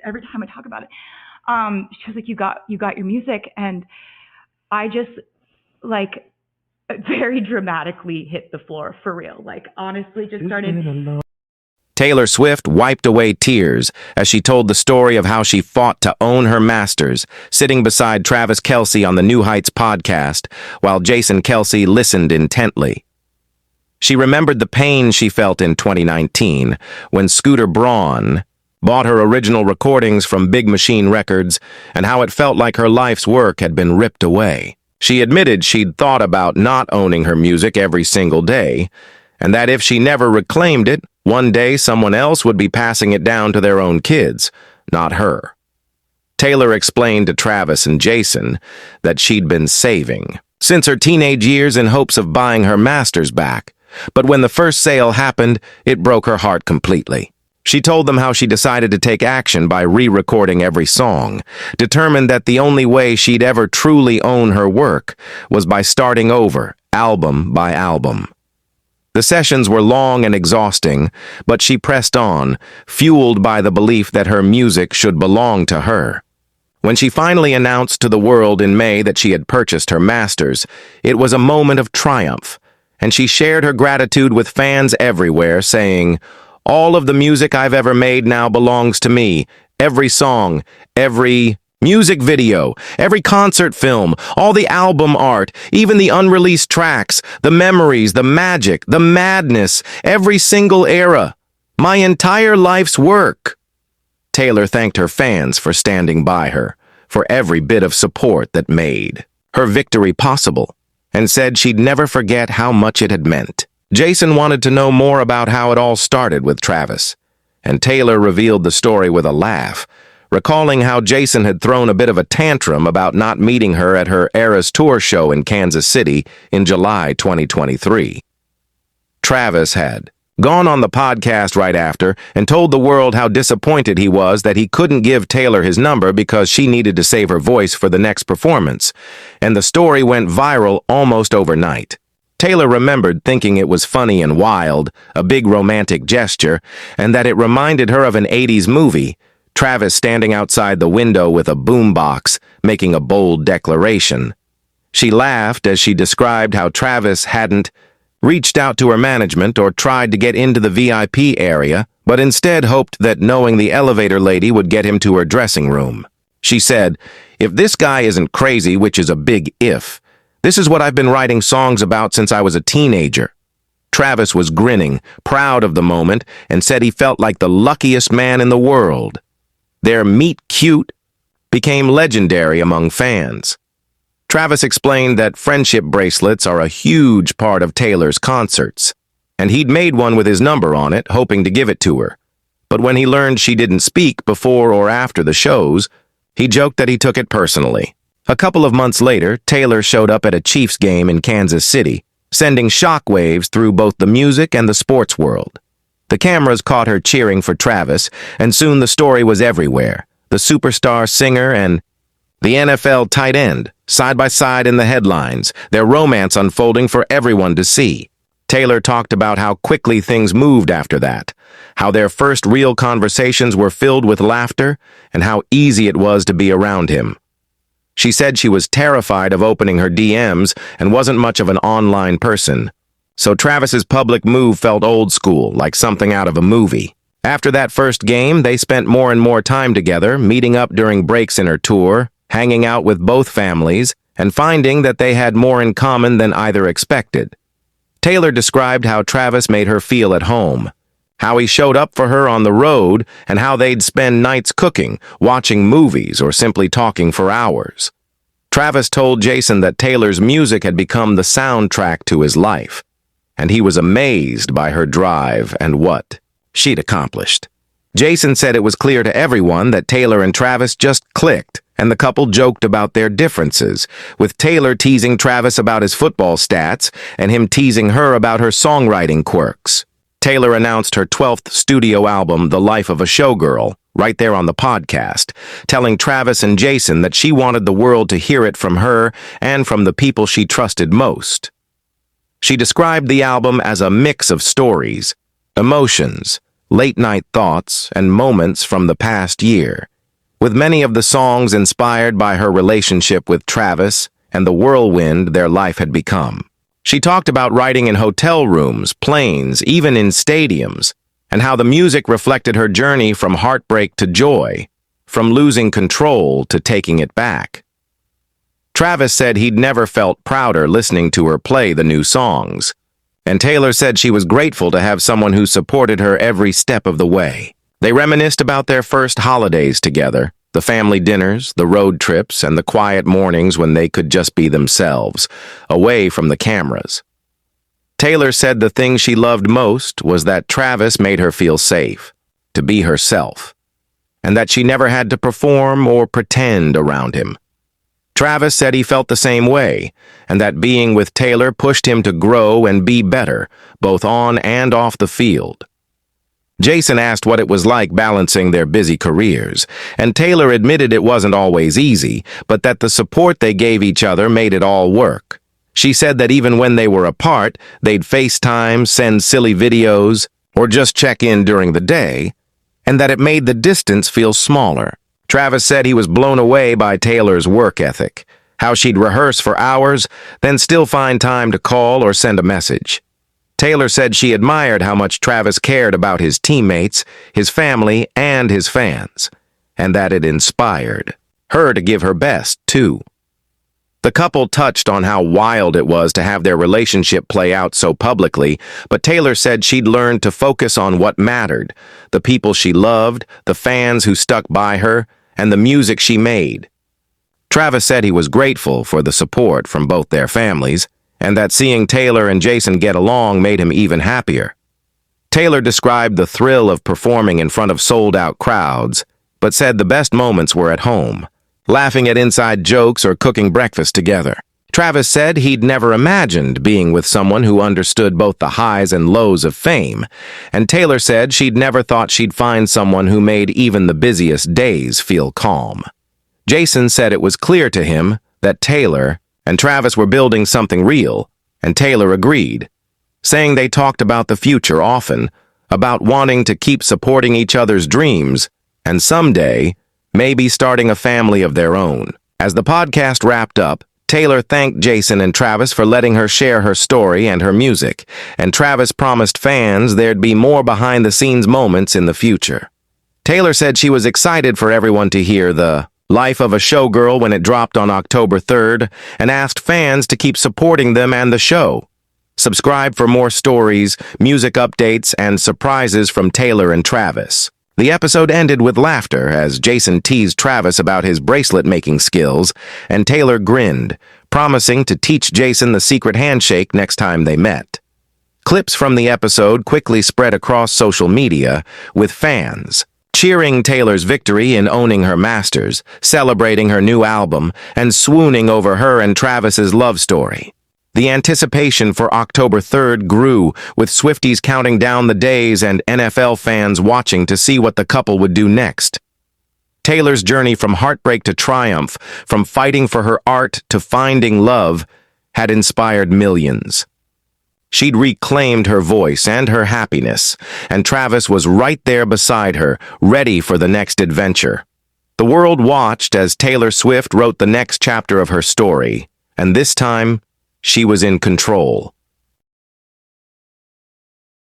every time I talk about it. She was like, you got your music. And I just like very dramatically hit the floor for real. Like honestly just started. Taylor Swift wiped away tears as she told the story of how she fought to own her masters, sitting beside Travis Kelce on the New Heights podcast, while Jason Kelce listened intently. She remembered the pain she felt in 2019 when Scooter Braun bought her original recordings from Big Machine Records and how it felt like her life's work had been ripped away. She admitted she'd thought about not owning her music every single day, and that if she never reclaimed it, one day someone else would be passing it down to their own kids, not her. Taylor explained to Travis and Jason that she'd been saving since her teenage years in hopes of buying her masters back, but when the first sale happened, it broke her heart completely. She told them how she decided to take action by re-recording every song, determined that the only way she'd ever truly own her work was by starting over, album by album. The sessions were long and exhausting, but she pressed on, fueled by the belief that her music should belong to her. When she finally announced to the world in May that she had purchased her masters, it was a moment of triumph, and she shared her gratitude with fans everywhere, saying, "All of the music I've ever made now belongs to me. Every song, every music video, every concert film, all the album art, even the unreleased tracks, the memories, the magic, the madness, every single era. My entire life's work." Taylor thanked her fans for standing by her, for every bit of support that made her victory possible, and said she'd never forget how much it had meant. Jason wanted to know more about how it all started with Travis, and Taylor revealed the story with a laugh, recalling how Jason had thrown a bit of a tantrum about not meeting her at her Eras Tour show in Kansas City in July 2023. Travis had gone on the podcast right after and told the world how disappointed he was that he couldn't give Taylor his number because she needed to save her voice for the next performance, and the story went viral almost overnight. Taylor remembered thinking it was funny and wild, a big romantic gesture, and that it reminded her of an 80s movie, Travis standing outside the window with a boombox, making a bold declaration. She laughed as she described how Travis hadn't reached out to her management or tried to get into the VIP area, but instead hoped that knowing the elevator lady would get him to her dressing room. She said, "If this guy isn't crazy, which is a big if, this is what I've been writing songs about since I was a teenager." Travis was grinning, proud of the moment, and said he felt like the luckiest man in the world. Their meet cute became legendary among fans. Travis explained that friendship bracelets are a huge part of Taylor's concerts, and he'd made one with his number on it, hoping to give it to her. But when he learned she didn't speak before or after the shows, he joked that he took it personally. A couple of months later, Taylor showed up at a Chiefs game in Kansas City, sending shockwaves through both the music and the sports world. The cameras caught her cheering for Travis, and soon the story was everywhere. The superstar singer and the NFL tight end, side by side in the headlines, their romance unfolding for everyone to see. Taylor talked about how quickly things moved after that, how their first real conversations were filled with laughter, and how easy it was to be around him. She said she was terrified of opening her DMs and wasn't much of an online person. So Travis's public move felt old school, like something out of a movie. After that first game, they spent more and more time together, meeting up during breaks in her tour, hanging out with both families, and finding that they had more in common than either expected. Taylor described how Travis made her feel at home, how he showed up for her on the road, and how they'd spend nights cooking, watching movies, or simply talking for hours. Travis told Jason that Taylor's music had become the soundtrack to his life, and he was amazed by her drive and what she'd accomplished. Jason said it was clear to everyone that Taylor and Travis just clicked, and the couple joked about their differences, with Taylor teasing Travis about his football stats and him teasing her about her songwriting quirks. Taylor announced her 12th studio album, The Life of a Showgirl, right there on the podcast, telling Travis and Jason that she wanted the world to hear it from her and from the people she trusted most. She described the album as a mix of stories, emotions, late-night thoughts, and moments from the past year, with many of the songs inspired by her relationship with Travis and the whirlwind their life had become. She talked about writing in hotel rooms, planes, even in stadiums, and how the music reflected her journey from heartbreak to joy, from losing control to taking it back. Travis said he'd never felt prouder listening to her play the new songs, and Taylor said she was grateful to have someone who supported her every step of the way. They reminisced about their first holidays together, the family dinners, the road trips, and the quiet mornings when they could just be themselves, away from the cameras. Taylor said the thing she loved most was that Travis made her feel safe, to be herself, and that she never had to perform or pretend around him. Travis said he felt the same way, and that being with Taylor pushed him to grow and be better, both on and off the field. Jason asked what it was like balancing their busy careers, and Taylor admitted it wasn't always easy, but that the support they gave each other made it all work. She said that even when they were apart, they'd FaceTime, send silly videos, or just check in during the day, and that it made the distance feel smaller. Travis said he was blown away by Taylor's work ethic, how she'd rehearse for hours, then still find time to call or send a message. Taylor said she admired how much Travis cared about his teammates, his family, and his fans, and that it inspired her to give her best, too. The couple touched on how wild it was to have their relationship play out so publicly, but Taylor said she'd learned to focus on what mattered, the people she loved, the fans who stuck by her, and the music she made. Travis said he was grateful for the support from both their families, and that seeing Taylor and Jason get along made him even happier. Taylor described the thrill of performing in front of sold-out crowds, but said the best moments were at home, laughing at inside jokes or cooking breakfast together. Travis said he'd never imagined being with someone who understood both the highs and lows of fame, and Taylor said she'd never thought she'd find someone who made even the busiest days feel calm. Jason said it was clear to him that Taylor and Travis were building something real, and Taylor agreed, saying they talked about the future often, about wanting to keep supporting each other's dreams, and someday, maybe starting a family of their own. As the podcast wrapped up, Taylor thanked Jason and Travis for letting her share her story and her music, and Travis promised fans there'd be more behind-the-scenes moments in the future. Taylor said she was excited for everyone to hear the Life of a Showgirl when it dropped on October 3rd, and asked fans to keep supporting them and the show. Subscribe for more stories, music updates, and surprises from Taylor and Travis. The episode ended with laughter as Jason teased Travis about his bracelet-making skills, and Taylor grinned, promising to teach Jason the secret handshake next time they met. Clips from the episode quickly spread across social media, with fans cheering Taylor's victory in owning her masters, celebrating her new album, and swooning over her and Travis's love story. The anticipation for October 3rd grew, with Swifties counting down the days and NFL fans watching to see what the couple would do next. Taylor's journey from heartbreak to triumph, from fighting for her art to finding love, had inspired millions. She'd reclaimed her voice and her happiness, and Travis was right there beside her, ready for the next adventure. The world watched as Taylor Swift wrote the next chapter of her story, and this time, she was in control.